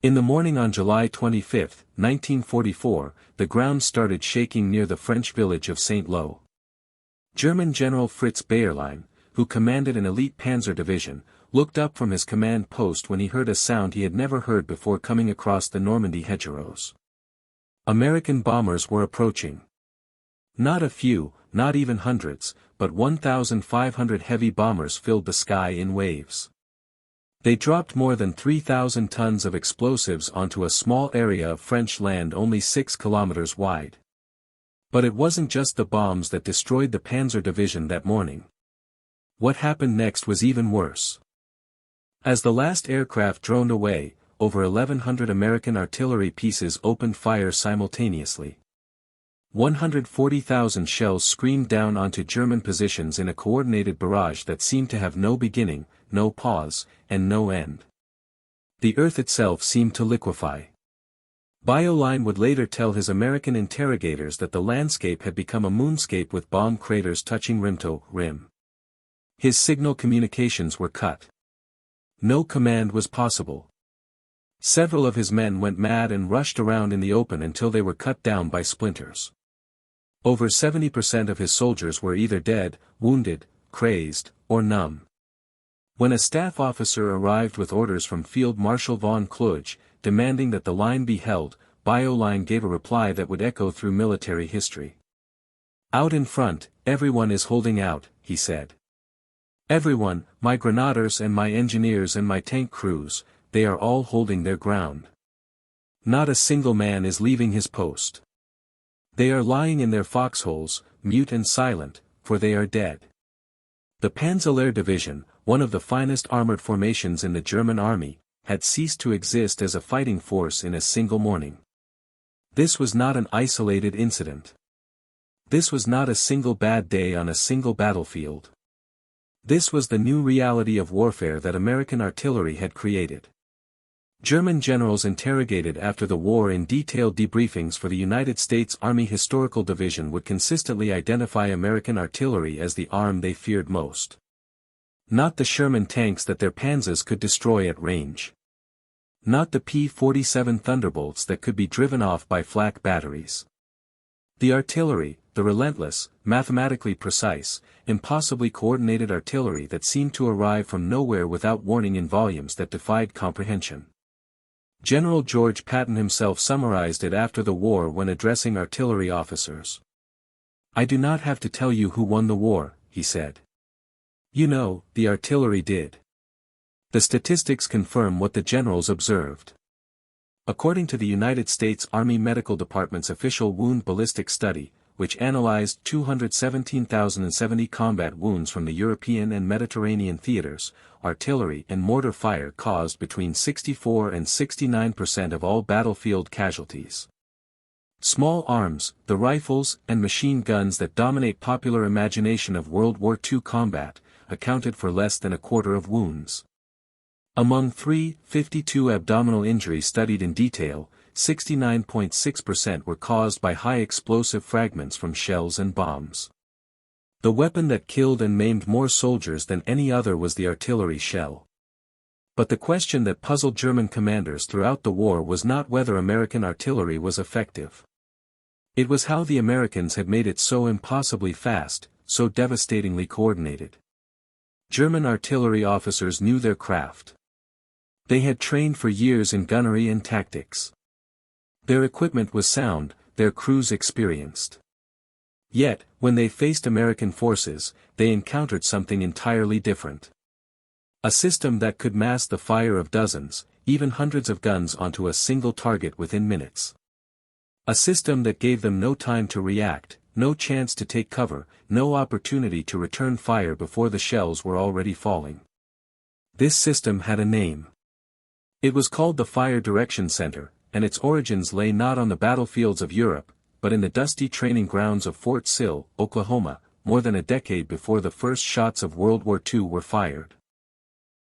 In the morning on July 25, 1944, the ground started shaking near the French village of Saint-Lô. German General Fritz Bayerlein, who commanded an elite panzer division, looked up from his command post when he heard a sound he had never heard before coming across the Normandy hedgerows. American bombers were approaching. Not a few, not even hundreds, but 1,500 heavy bombers filled the sky in waves. They dropped more than 3,000 tons of explosives onto a small area of French land only 6 kilometers wide. But it wasn't just the bombs that destroyed the Panzer Division that morning. What happened next was even worse. As the last aircraft droned away, over 1,100 American artillery pieces opened fire simultaneously. 140,000 shells screamed down onto German positions in a coordinated barrage that seemed to have no beginning, no pause, and no end. The earth itself seemed to liquefy. Bayerlein would later tell his American interrogators that the landscape had become a moonscape with bomb craters touching rim to rim. His signal communications were cut. No command was possible. Several of his men went mad and rushed around in the open until they were cut down by splinters. Over 70% of his soldiers were either dead, wounded, crazed, or numb. When a staff officer arrived with orders from Field Marshal von Kluge, demanding that the line be held, Bayerlein gave a reply that would echo through military history. "Out in front, everyone is holding out," he said. "Everyone, my grenadiers and my engineers and my tank crews, they are all holding their ground. Not a single man is leaving his post. They are lying in their foxholes, mute and silent, for they are dead." The Panzerlehr Division, one of the finest armored formations in the German army, had ceased to exist as a fighting force in a single morning. This was not an isolated incident. This was not a single bad day on a single battlefield. This was the new reality of warfare that American artillery had created. German generals interrogated after the war in detailed debriefings for the United States Army Historical Division would consistently identify American artillery as the arm they feared most. Not the Sherman tanks that their panzers could destroy at range. Not the P-47 Thunderbolts that could be driven off by flak batteries. The artillery, the relentless, mathematically precise, impossibly coordinated artillery that seemed to arrive from nowhere without warning in volumes that defied comprehension. General George Patton himself summarized it after the war when addressing artillery officers. "I do not have to tell you who won the war," he said. "You know, the artillery did. The statistics confirm what the generals observed." According to the United States Army Medical Department's official wound ballistic study, which analyzed 217,070 combat wounds from the European and Mediterranean theaters, artillery and mortar fire caused between 64 and 69% of all battlefield casualties. Small arms, the rifles and machine guns that dominate popular imagination of World War II combat, accounted for less than a quarter of wounds. Among 352 abdominal injuries studied in detail, 69.6% were caused by high explosive fragments from shells and bombs. The weapon that killed and maimed more soldiers than any other was the artillery shell. But the question that puzzled German commanders throughout the war was not whether American artillery was effective. It was how the Americans had made it so impossibly fast, so devastatingly coordinated. German artillery officers knew their craft. They had trained for years in gunnery and tactics. Their equipment was sound, their crews experienced. Yet, when they faced American forces, they encountered something entirely different. A system that could mass the fire of dozens, even hundreds of guns onto a single target within minutes. A system that gave them no time to react, no chance to take cover, no opportunity to return fire before the shells were already falling. This system had a name. It was called the Fire Direction Center, and its origins lay not on the battlefields of Europe, but in the dusty training grounds of Fort Sill, Oklahoma, more than a decade before the first shots of World War II were fired.